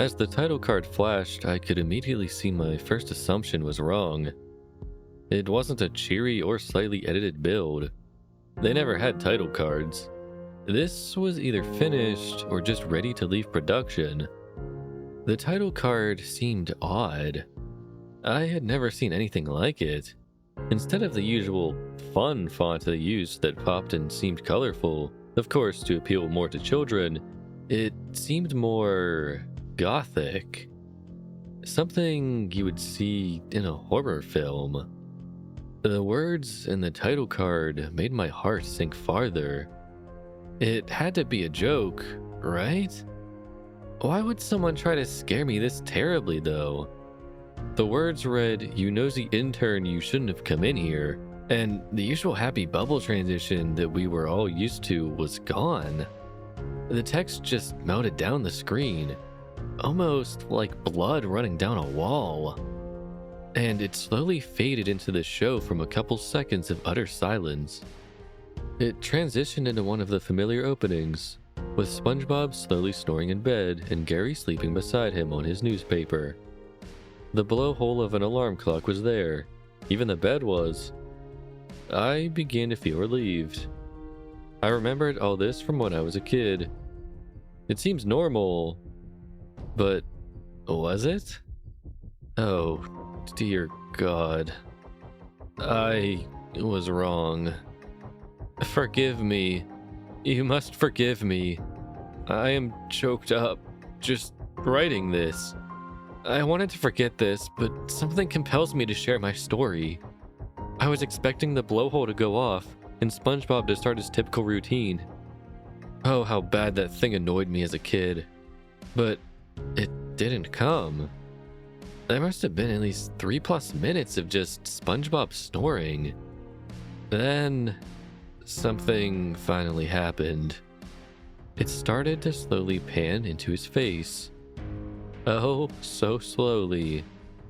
As the title card flashed, I could immediately see my first assumption was wrong. It wasn't a cheery or slightly edited build. They never had title cards. This was either finished or just ready to leave production. The title card seemed odd. I had never seen anything like it. Instead of the usual fun font they used that popped and seemed colorful, of course to appeal more to children, it seemed more gothic. Something you would see in a horror film. The words in the title card made my heart sink farther. It had to be a joke, right? Why would someone try to scare me this terribly, though? The words read, "You nosy intern, you shouldn't have come in here," and the usual happy bubble transition that we were all used to was gone. The text just melted down the screen, almost like blood running down a wall. And it slowly faded into the show from a couple seconds of utter silence. It transitioned into one of the familiar openings, with SpongeBob slowly snoring in bed and Gary sleeping beside him on his newspaper. The blowhole of an alarm clock was there. Even the bed was. I began to feel relieved. I remembered all this from when I was a kid. It seems normal, but was it? Oh, dear God. I was wrong. Forgive me. You must forgive me. I am choked up just writing this. I wanted to forget this, but something compels me to share my story. I was expecting the blowhole to go off and SpongeBob to start his typical routine. Oh, how bad that thing annoyed me as a kid. But it didn't come. There must have been at least 3+ minutes of just SpongeBob snoring. Then something finally happened. It started to slowly pan into his face. Oh, so slowly,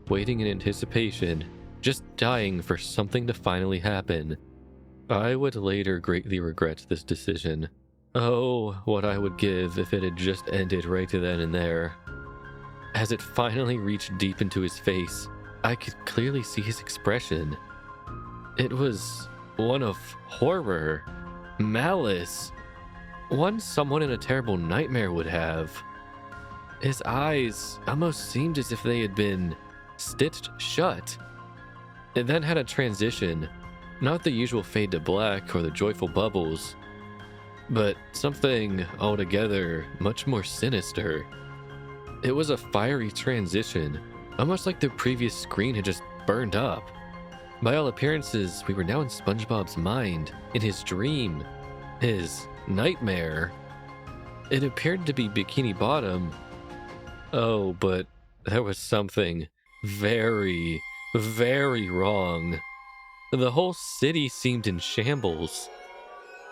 waiting in anticipation, just dying for something to finally happen. I would later greatly regret this decision. Oh, what I would give if it had just ended right then and there. As it finally reached deep into his face, I could clearly see his expression. It was one of horror, malice, one someone in a terrible nightmare would have. His eyes almost seemed as if they had been stitched shut. It then had a transition, not the usual fade to black or the joyful bubbles, but something altogether much more sinister. It was a fiery transition, almost like the previous screen had just burned up. By all appearances, we were now in SpongeBob's mind, in his dream, his nightmare. It appeared to be Bikini Bottom. Oh, but there was something very, very wrong. The whole city seemed in shambles.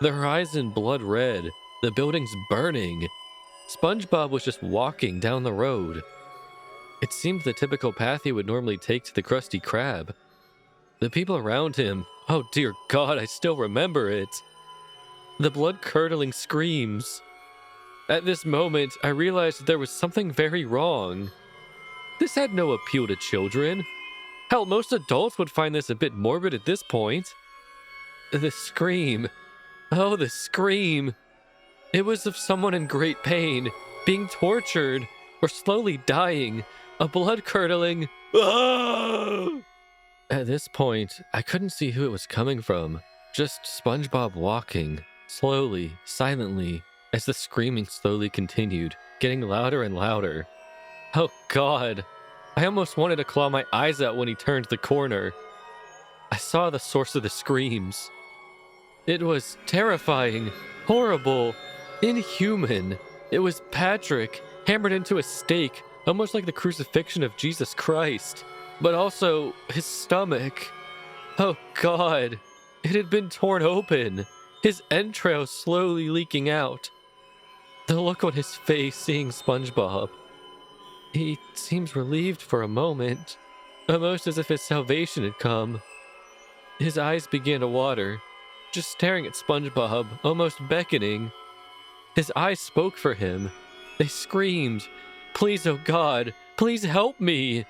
The horizon blood red, the buildings burning. SpongeBob was just walking down the road. It seemed the typical path he would normally take to the Krusty Krab. The people around him, oh dear God, I still remember it. The blood-curdling screams. At this moment, I realized that there was something very wrong. This had no appeal to children. Hell, most adults would find this a bit morbid at this point. The scream. Oh, the scream. It was of someone in great pain, being tortured, or slowly dying. A blood-curdling... Ah! At this point, I couldn't see who it was coming from. Just SpongeBob walking, slowly, silently, as the screaming slowly continued, getting louder and louder. Oh God, I almost wanted to claw my eyes out when he turned the corner. I saw the source of the screams. It was terrifying, horrible, inhuman. It was Patrick, hammered into a stake, almost like the crucifixion of Jesus Christ. But also his stomach. Oh God, it had been torn open, his entrails slowly leaking out. The look on his face seeing SpongeBob. He seems relieved for a moment, almost as if his salvation had come. His eyes began to water, just staring at SpongeBob, almost beckoning. His eyes spoke for him. They screamed, Please, oh God, please help me.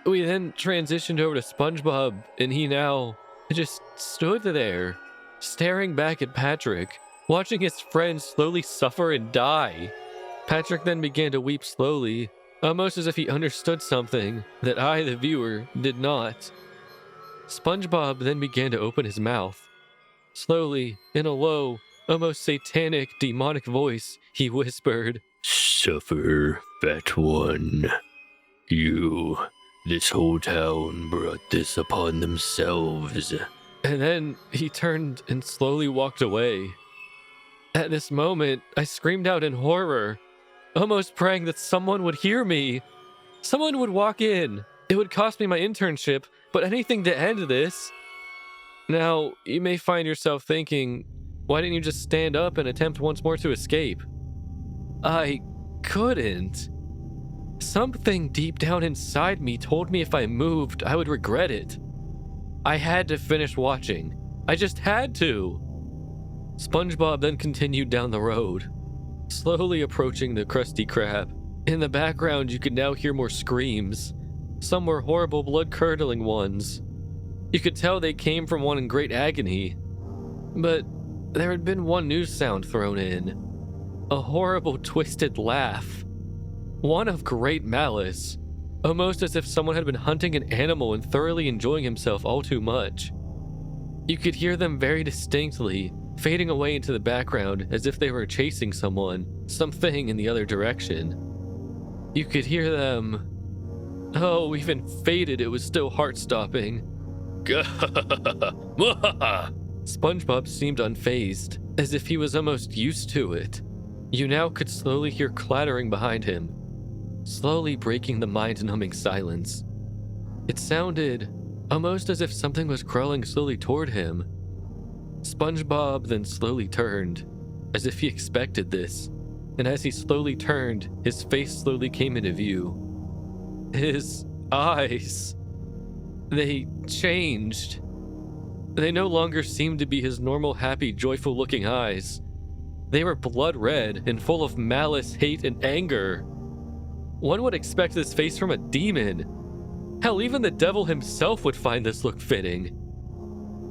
We then transitioned over to SpongeBob, and he now just stood there, staring back at Patrick, watching his friend slowly suffer and die. Patrick then began to weep slowly, almost as if he understood something that I, the viewer, did not. SpongeBob then began to open his mouth. Slowly, in a low, almost satanic, demonic voice, he whispered, "Suffer, fat one. This whole town brought this upon themselves." And then he turned and slowly walked away. At this moment, I screamed out in horror, almost praying that someone would hear me. Someone would walk in. It would cost me my internship, but anything to end this. Now, you may find yourself thinking, why didn't you just stand up and attempt once more to escape? I couldn't. Something deep down inside me told me if I moved, I would regret it. I had to finish watching. I just had to. SpongeBob then continued down the road, slowly approaching the Krusty Krab. In the background, you could now hear more screams. Some were horrible, blood-curdling ones. You could tell they came from one in great agony. But there had been one new sound thrown in. A horrible, twisted laugh. One of great malice, almost as if someone had been hunting an animal and thoroughly enjoying himself all too much. You could hear them very distinctly, fading away into the background as if they were chasing something in the other direction. You could hear them. Oh, even faded, it was still heart-stopping. SpongeBob seemed unfazed, as if he was almost used to it. You now could slowly hear clattering behind him, slowly breaking the mind-numbing silence. It sounded almost as if something was crawling slowly toward him. SpongeBob then slowly turned, as if he expected this, and as he slowly turned, his face slowly came into view. His eyes, they changed. They no longer seemed to be his normal, happy, joyful-looking eyes. They were blood red and full of malice, hate, and anger. One would expect this face from a demon. Hell, even the devil himself would find this look fitting.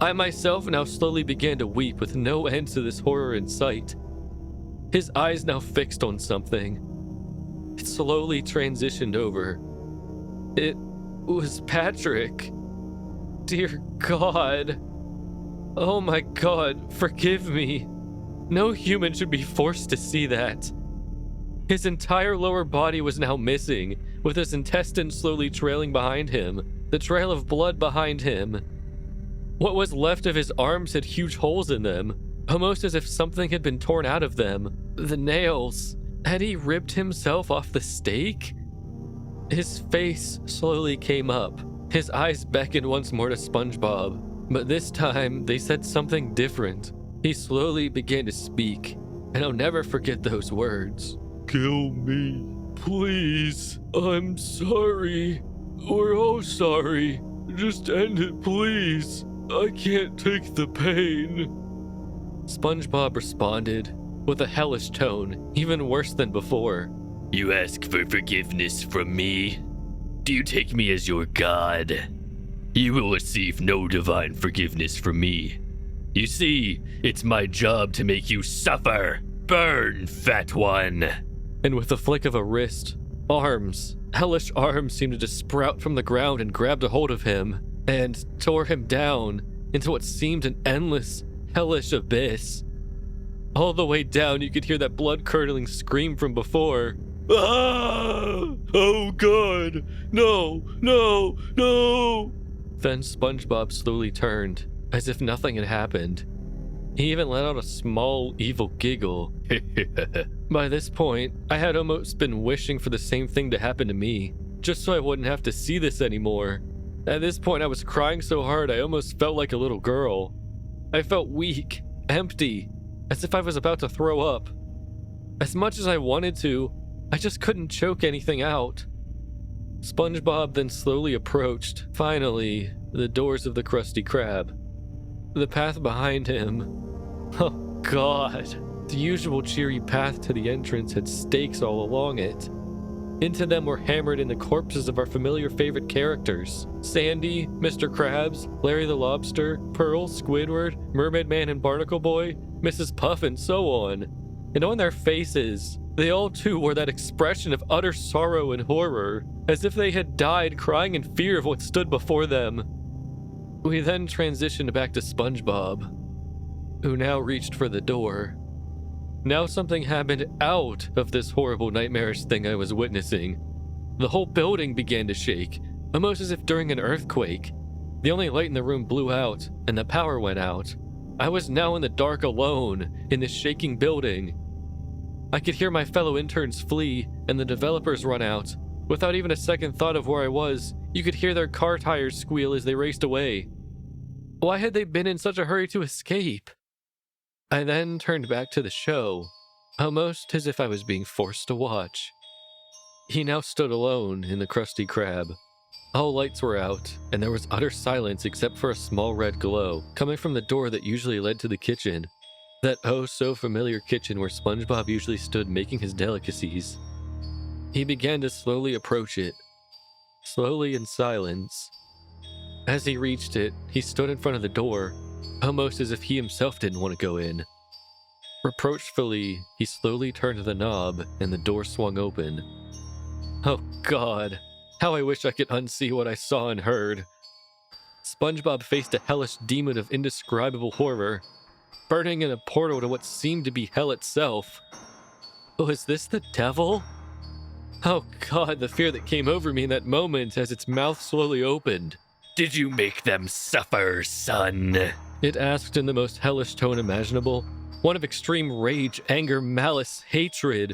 I myself now slowly began to weep with no end to this horror in sight. His eyes now fixed on something. It slowly transitioned over. It was Patrick. Dear God. Oh my God, forgive me. No human should be forced to see that. His entire lower body was now missing, with his intestines slowly trailing behind him, the trail of blood behind him. What was left of his arms had huge holes in them, almost as if something had been torn out of them. The nails. Had he ripped himself off the stake? His face slowly came up. His eyes beckoned once more to SpongeBob, but this time they said something different. He slowly began to speak, and I'll never forget those words. "Kill me, please. I'm sorry. We're all sorry. Just end it, please. I can't take the pain." SpongeBob responded with a hellish tone, even worse than before. "You ask for forgiveness from me? Do you take me as your god? You will receive no divine forgiveness from me. You see, it's my job to make you suffer. Burn, fat one." And with a flick of a wrist, arms, hellish arms seemed to just sprout from the ground and grabbed a hold of him and tore him down into what seemed an endless, hellish abyss. All the way down, you could hear that blood-curdling scream from before. Ah! Oh God! No! No! No! Then SpongeBob slowly turned, as if nothing had happened. He even let out a small, evil giggle. By this point, I had almost been wishing for the same thing to happen to me, just so I wouldn't have to see this anymore. At this point, I was crying so hard I almost felt like a little girl. I felt weak, empty, as if I was about to throw up. As much as I wanted to, I just couldn't choke anything out. SpongeBob then slowly approached, finally, the doors of the Krusty Krab. The path behind him. Oh God. The usual cheery path to the entrance had stakes all along it. Into them were hammered in the corpses of our familiar favorite characters: Sandy, Mr. Krabs, Larry the Lobster, Pearl, Squidward, Mermaid Man and Barnacle Boy, Mrs. Puff, and so on. And on their faces, they all too wore that expression of utter sorrow and horror, as if they had died crying in fear of what stood before them. We then transitioned back to SpongeBob, who now reached for the door. Now something happened out of this horrible nightmarish thing I was witnessing. The whole building began to shake, almost as if during an earthquake. The only light in the room blew out, and the power went out. I was now in the dark alone, in this shaking building. I could hear my fellow interns flee, and the developers run out. Without even a second thought of where I was, you could hear their car tires squeal as they raced away. Why had they been in such a hurry to escape? I then turned back to the show, almost as if I was being forced to watch. He now stood alone in the Krusty Krab. All lights were out, and there was utter silence except for a small red glow coming from the door that usually led to the kitchen. That oh-so-familiar kitchen where SpongeBob usually stood making his delicacies. He began to slowly approach it, slowly in silence. As he reached it, he stood in front of the door, almost as if he himself didn't want to go in. Reproachfully, he slowly turned the knob and the door swung open. Oh God, how I wish I could unsee what I saw and heard. SpongeBob faced a hellish demon of indescribable horror, burning in a portal to what seemed to be hell itself. Was this the devil? Oh God, the fear that came over me in that moment as its mouth slowly opened. Did you make them suffer, son? It asked in the most hellish tone imaginable, one of extreme rage, anger, malice, hatred.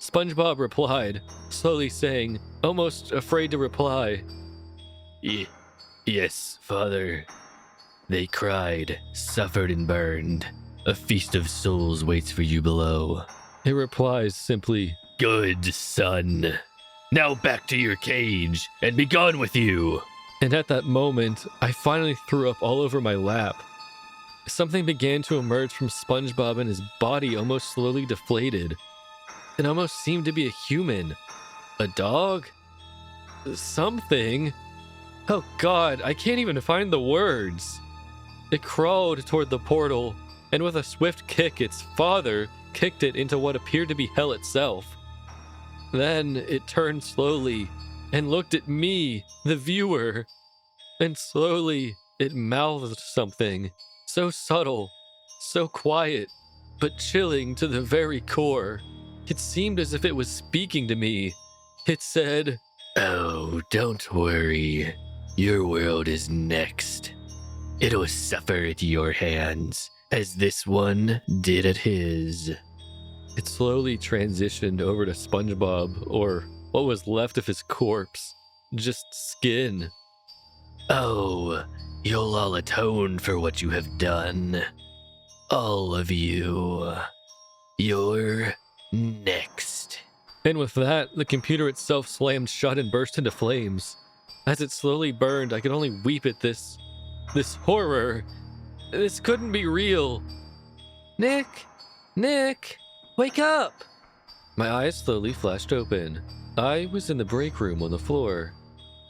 SpongeBob replied, slowly saying, almost afraid to reply, Yes, Father. They cried, suffered, and burned. A feast of souls waits for you below. It replies simply, Good, son. Now back to your cage, and be gone with you. And at that moment, I finally threw up all over my lap. Something began to emerge from SpongeBob and his body almost slowly deflated. It almost seemed to be a human. A dog? Something. Oh God, I can't even find the words. It crawled toward the portal, and with a swift kick, its father kicked it into what appeared to be hell itself. Then it turned slowly and looked at me, the viewer, and slowly it mouthed something, so subtle, so quiet, but chilling to the very core. It seemed as if it was speaking to me. It said, Oh, don't worry. Your world is next. It'll suffer at your hands, as this one did at his. It slowly transitioned over to SpongeBob, or what was left of his corpse. Just skin. Oh, you'll all atone for what you have done. All of you. You're next. And with that, the computer itself slammed shut and burst into flames. As it slowly burned, I could only weep at this horror. This couldn't be real. Nick, wake up! My eyes slowly flashed open. I was in the break room on the floor.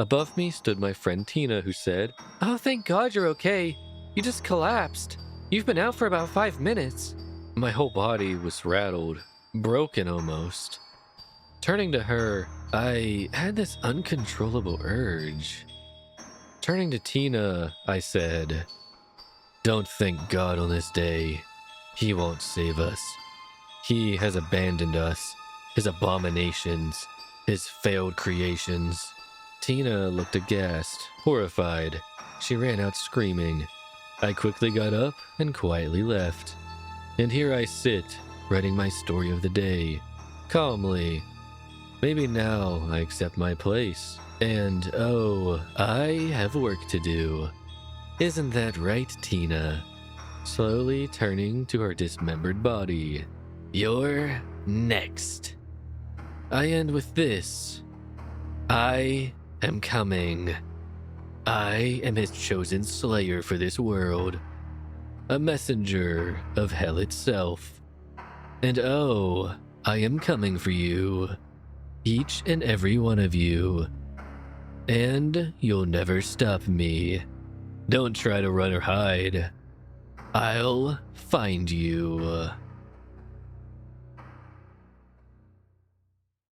Above me stood my friend Tina, who said, Oh, thank God you're okay. You just collapsed. You've been out for about 5 minutes. My whole body was rattled, broken almost. Turning to her, I had this uncontrollable urge. Turning to Tina, I said, Don't thank God on this day. He won't save us. He has abandoned us, his abominations, his failed creations. Tina looked aghast, horrified. She ran out screaming. I quickly got up and quietly left. And here I sit, writing my story of the day, calmly. Maybe now I accept my place. And oh, I have work to do. Isn't that right, Tina? Slowly turning to her dismembered body. You're next. I end with this. I am coming. I am his chosen slayer for this world. A messenger of hell itself. And oh, I am coming for you. Each and every one of you. And you'll never stop me. Don't try to run or hide. I'll find you.